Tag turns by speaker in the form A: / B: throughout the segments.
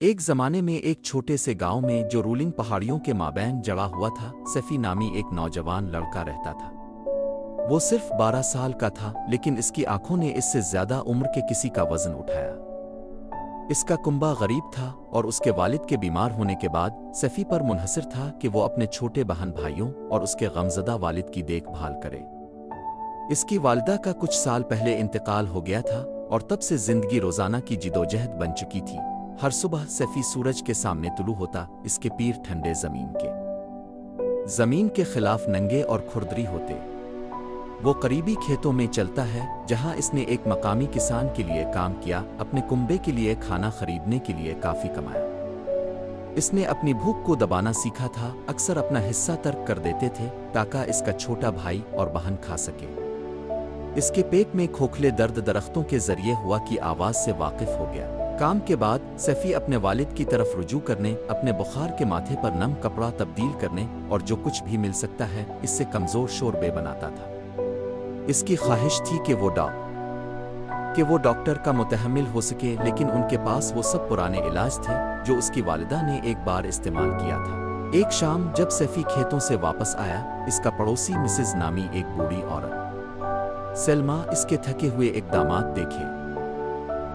A: एक जमाने में एक छोटे से गांव में जो रूलिंग पहाड़ियों के माबैन जड़ा हुआ था, सैफी नामी एक नौजवान लड़का रहता था। वो सिर्फ 12 साल का था, लेकिन इसकी आंखों ने इससे ज्यादा उम्र के किसी का वजन उठाया। इसका कुंबा गरीब था और उसके वालिद के बीमार होने के बाद सैफी पर मुनहसर था कि वो अपने छोटे बहन भाइयों और उसके गमज़दा वालिद की देखभाल करे। इसकी वालिदा का कुछ साल पहले इंतकाल हो गया था और तब से जिंदगी रोजाना की जिदोजहद बन चुकी थी। हर सुबह सैफी सूरज के सामने तुलू होता, इसके पीर ठंडे जमीन के खिलाफ नंगे और खुरदरी होते। वो करीबी खेतों में चलता है जहां इसने एक मकामी किसान के लिए काम किया, अपने कुंबे के लिए खाना खरीदने के लिए काफी कमाया। इसने अपनी भूख को दबाना सीखा था, अक्सर अपना हिस्सा तर्क कर देते थे ताकि इसका छोटा भाई और बहन खा सके। इसके पेट में खोखले दर्द दरख्तों के जरिए हुआ की आवाज से वाकिफ हो गया। काम के बाद सैफी अपने वालिद की तरफ रुजू करने, अपने बुखार के माथे पर नम कपड़ा तब्दील करने और जो कुछ भी मिल सकता है इससे कमजोर शोरबे बनाता था। इसकी ख्वाहिश थी कि वो डॉक्टर का मुतहम्मिल हो सके, लेकिन उनके पास वो सब पुराने इलाज थे जो उसकी वालिदा ने एक बार इस्तेमाल किया था। एक शाम जब सैफी खेतों से वापस आया, इसका पड़ोसी मिसेज नामी एक बूढ़ी औरत सलमा इसके थके हुए इकदामात देखे।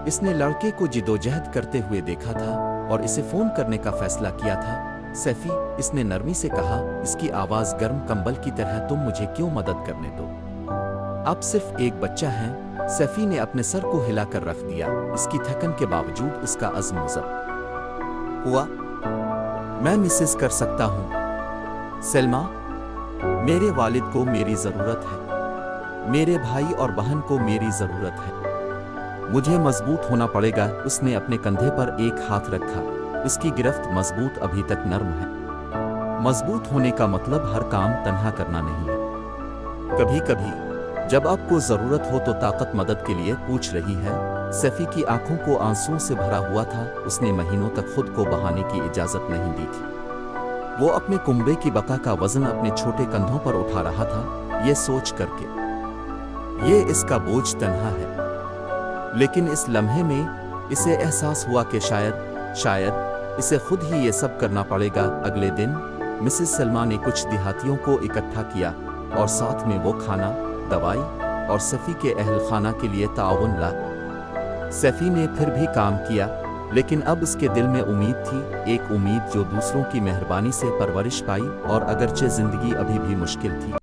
A: इसने लड़के को जिदोजहद करते हुए देखा था और इसे फोन करने का फैसला किया था। सैफी, इसने नरमी से कहा, इसकी आवाज गर्म कंबल की तरह, तुम मुझे क्यों मदद करने दो, आप सिर्फ एक बच्चा हैं। सैफी ने अपने सर को हिलाकर रख दिया। इसकी थकन के बावजूद उसका अज़्म मुज़ब हुआ। मैं मिसेस कर सकता हूँ सलमा, मेरे वालिद को मेरी जरूरत है, मेरे भाई और बहन को मेरी जरूरत है, मुझे मजबूत होना पड़ेगा। उसने अपने कंधे पर एक हाथ रखा। उसकी गिरफ्त मजबूत अभी तक नर्म है। मजबूत होने का मतलब हर काम तन्हा करना नहीं है। कभी कभी जब आपको जरूरत हो तो ताकत मदद के लिए पूछ रही है। सैफी की आंखों को आंसुओं से भरा हुआ था। उसने महीनों तक खुद को बहाने की इजाजत नहीं दी थी। वो अपने कुंबे की बका का वजन अपने छोटे कंधों पर उठा रहा था, ये सोच करके ये इसका बोझ तन्हा है। लेकिन इस लम्हे में इसे एहसास हुआ कि शायद इसे खुद ही ये सब करना पड़ेगा। अगले दिन मिसेस सलमा ने कुछ देहातियों को इकट्ठा किया और साथ में वो खाना, दवाई और सैफी के अहल खाना के लिए ताउन ला। सैफी ने फिर भी काम किया, लेकिन अब उसके दिल में उम्मीद थी, एक उम्मीद जो दूसरों की मेहरबानी से परवरिश पाई और अगरचे जिंदगी अभी भी मुश्किल थी।